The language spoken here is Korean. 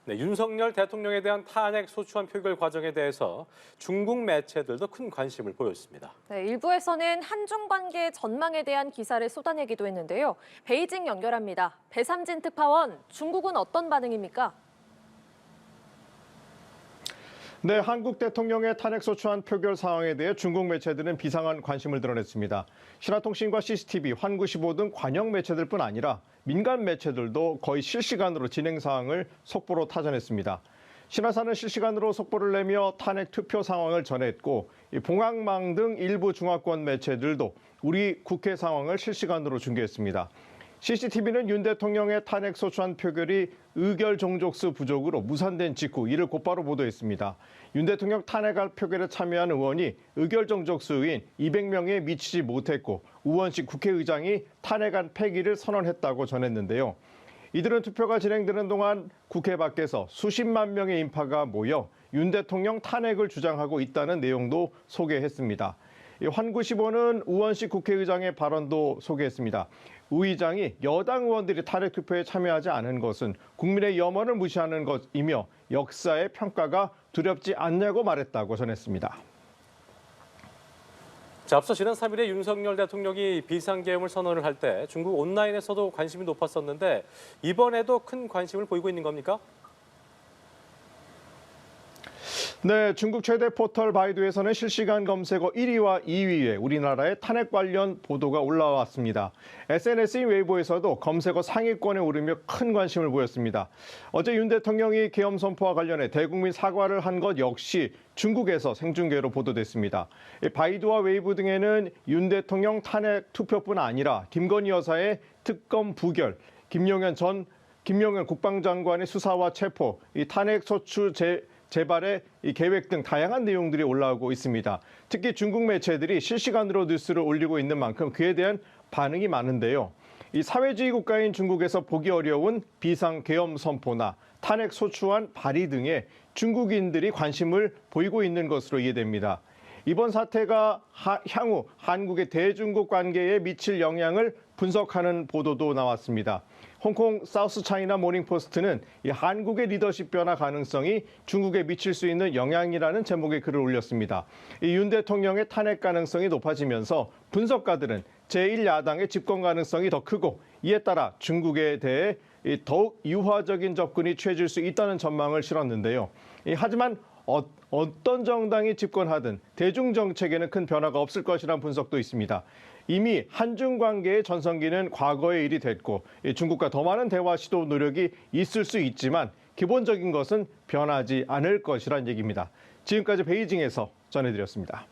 네, 윤석열 대통령에 대한 탄핵 소추안 표결 과정에 대해서 중국 매체들도 큰 관심을 보였습니다. 네, 일부에서는 한중 관계 전망에 대한 기사를 쏟아내기도 했는데요. 베이징 연결합니다. 배삼진 특파원, 중국은 어떤 반응입니까? 네, 한국 대통령의 탄핵소추안 표결 상황에 대해 중국 매체들은 비상한 관심을 드러냈습니다. 신화통신과 CCTV, 환구15 등 관영 매체들뿐 아니라 민간 매체들도 거의 실시간으로 진행 사항을 속보로 타전했습니다. 신화사는 실시간으로 속보를 내며 탄핵 투표 상황을 전했고, 봉학망 등 일부 중화권 매체들도 우리 국회 상황을 실시간으로 중계했습니다. CCTV는 윤 대통령의 탄핵 소추안 표결이 의결 종족수 부족으로 무산된 직후 이를 곧바로 보도했습니다. 윤 대통령 탄핵할 표결에 참여한 의원이 의결 종족수인 200명에 미치지 못했고 우원식 국회의장이 탄핵안 폐기를 선언했다고 전했는데요. 이들은 투표가 진행되는 동안 국회 밖에서 수십만 명의 인파가 모여 윤 대통령 탄핵을 주장하고 있다는 내용도 소개했습니다. 환구15는 우원식 국회의장의 발언도 소개했습니다. 우 의장이 여당 의원들이 탄핵 투표에 참여하지 않은 것은 국민의 염원을 무시하는 것이며 역사의 평가가 두렵지 않냐고 말했다고 전했습니다. 자, 앞서 지난 3일에 윤석열 대통령이 비상계엄을 선언을 할 때 중국 온라인에서도 관심이 높았었는데 이번에도 큰 관심을 보이고 있는 겁니까? 네, 중국 최대 포털 바이두에서는 실시간 검색어 1위와 2위에 우리나라의 탄핵 관련 보도가 올라왔습니다. SNS인 웨이보에서도 검색어 상위권에 오르며 큰 관심을 보였습니다. 어제 윤 대통령이 계엄 선포와 관련해 대국민 사과를 한 것 역시 중국에서 생중계로 보도됐습니다. 바이두와 웨이보 등에는 윤 대통령 탄핵 투표뿐 아니라 김건희 여사의 특검 부결, 김용현 국방장관의 수사와 체포, 탄핵 소추 재발의 계획 등 다양한 내용들이 올라오고 있습니다. 특히 중국 매체들이 실시간으로 뉴스를 올리고 있는 만큼 그에 대한 반응이 많은데요. 이 사회주의 국가인 중국에서 보기 어려운 비상계엄 선포나 탄핵 소추안 발의 등에 중국인들이 관심을 보이고 있는 것으로 이해됩니다. 이번 사태가 향후 한국의 대중국 관계에 미칠 영향을 분석하는 보도도 나왔습니다. 홍콩 사우스차이나 모닝포스트는 이 한국의 리더십 변화 가능성이 중국에 미칠 수 있는 영향이라는 제목의 글을 올렸습니다. 이 윤 대통령의 탄핵 가능성이 높아지면서 분석가들은 제1야당의 집권 가능성이 더 크고 이에 따라 중국에 대해 더욱 유화적인 접근이 취해질 수 있다는 전망을 실었는데요. 하지만 어떤 정당이 집권하든 대중 정책에는 큰 변화가 없을 것이라는 분석도 있습니다. 이미 한중 관계의 전성기는 과거의 일이 됐고 중국과 더 많은 대화 시도 노력이 있을 수 있지만 기본적인 것은 변하지 않을 것이란 얘기입니다. 지금까지 베이징에서 전해드렸습니다.